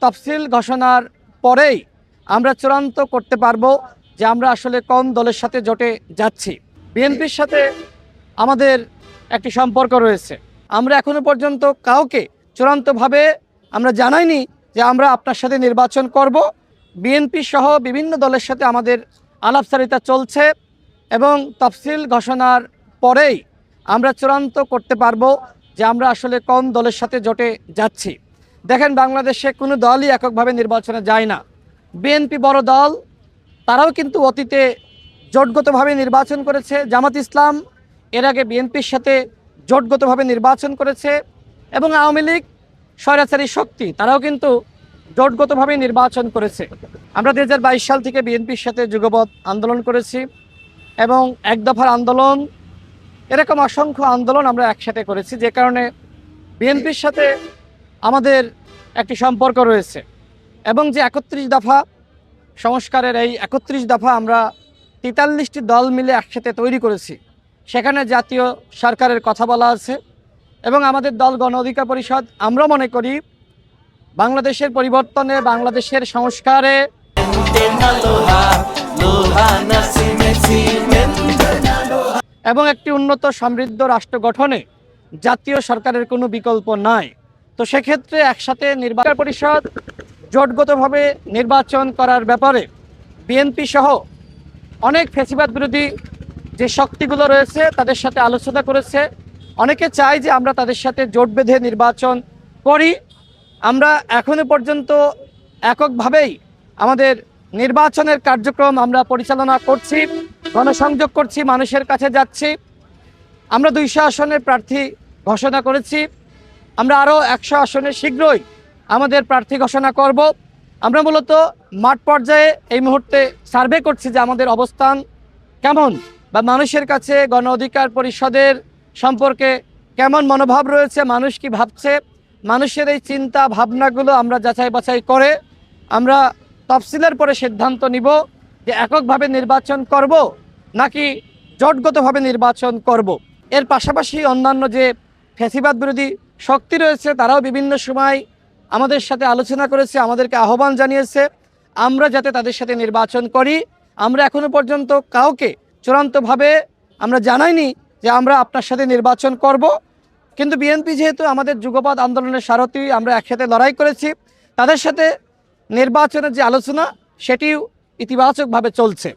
তফসিল ঘোষণার পরেই আমরা চূড়ান্ত করতে পারবো যে আমরা আসলে কোন দলের সাথে জোটে যাচ্ছি। বিএনপির সাথে আমাদের একটি সম্পর্ক রয়েছে। আমরা এখনো পর্যন্ত কাউকে চূড়ান্তভাবে আমরা জানাইনি যে আমরা আপনার সাথে নির্বাচন করব। বিএনপি সহ বিভিন্ন দলের সাথে আমাদের আলাপচারিতা চলছে এবং তফসিল ঘোষণার পরেই আমরা চূড়ান্ত করতে পারবো যে আমরা আসলে কোন দলের সাথে জোটে যাচ্ছি। দেখেন, বাংলাদেশে কোনো দলই এককভাবে নির্বাচনে যায় না। বিএনপি বড় দল, তারাও কিন্তু অতীতে জোটগতভাবে নির্বাচন করেছে। জামাত ইসলাম এর আগে বিএনপির সাথে জোটগতভাবে নির্বাচন করেছে এবং আওয়ামী লীগ স্বৈরাচারী শক্তি, তারাও কিন্তু জোটগতভাবে নির্বাচন করেছে। আমরা 2022 সাল থেকে বিএনপির সাথে যুগপৎ আন্দোলন করেছি এবং এক দফার আন্দোলন, এরকম অসংখ্য আন্দোলন আমরা একসাথে করেছি, যে কারণে বিএনপির সাথে আমাদের একটি সম্পর্ক রয়েছে। এবং যে 31 দফা সংস্কারের এই 31 দফা আমরা 43টি দল মিলে একসাথে তৈরি করেছি। সেখানে জাতীয় সরকারের কথা বলা আছে এবং আমাদের দল গণ অধিকার পরিষদ, আমরা মনে করি বাংলাদেশের পরিবর্তনে, বাংলাদেশের সংস্কারে এবং একটি উন্নত সমৃদ্ধ রাষ্ট্র গঠনে জাতীয় সরকারের কোনো বিকল্প নাই। তো সেক্ষেত্রে একসাথে নির্বাচন পরিষদ জোটগতভাবে নির্বাচন করার ব্যাপারে বিএনপি সহ অনেক ফ্যাসিবাদ বিরোধী যে শক্তিগুলো রয়েছে তাদের সাথে আলোচনা করেছে। অনেকে চায় যে আমরা তাদের সাথে জোট বেঁধে নির্বাচন করি। আমরা এখনো পর্যন্ত এককভাবেই আমাদের নির্বাচনের কার্যক্রম আমরা পরিচালনা করছি, গণসংযোগ করছি, মানুষের কাছে যাচ্ছি। আমরা 200 আসনের প্রার্থী ঘোষণা করেছি। আমরা আরও 100 আসনে শীঘ্রই আমাদের প্রার্থী ঘোষণা করব। আমরা মূলত মাঠ পর্যায়ে এই মুহূর্তে সার্ভে করছি যে আমাদের অবস্থান কেমন, বা মানুষের কাছে গণ অধিকার পরিষদের সম্পর্কে কেমন মনোভাব রয়েছে, মানুষ কি ভাবছে। মানুষের এই চিন্তা ভাবনাগুলো আমরা যাচাই বাছাই করে আমরা তফসিলের পরে সিদ্ধান্ত নিব যে এককভাবে নির্বাচন করব নাকি জোটগতভাবে নির্বাচন করব। এর পাশাপাশি অন্যান্য যে ফ্যাসিবাদ বিরোধী শক্তি রয়েছে তারাও বিভিন্ন সময় আমাদের সাথে আলোচনা করেছে, আমাদেরকে আহ্বান জানিয়েছে আমরা যাতে তাদের সাথে নির্বাচন করি। আমরা এখনো পর্যন্ত কাউকে চূড়ান্তভাবে আমরা জানাইনি যে আমরা আপনার সাথে নির্বাচন করব। কিন্তু বিএনপি যেহেতু আমাদের যুগপৎ আন্দোলনের সারথি, আমরা একসাথে লড়াই করেছি, তাদের সাথে নির্বাচনের যে আলোচনা সেটিও ইতিবাচকভাবে চলছে।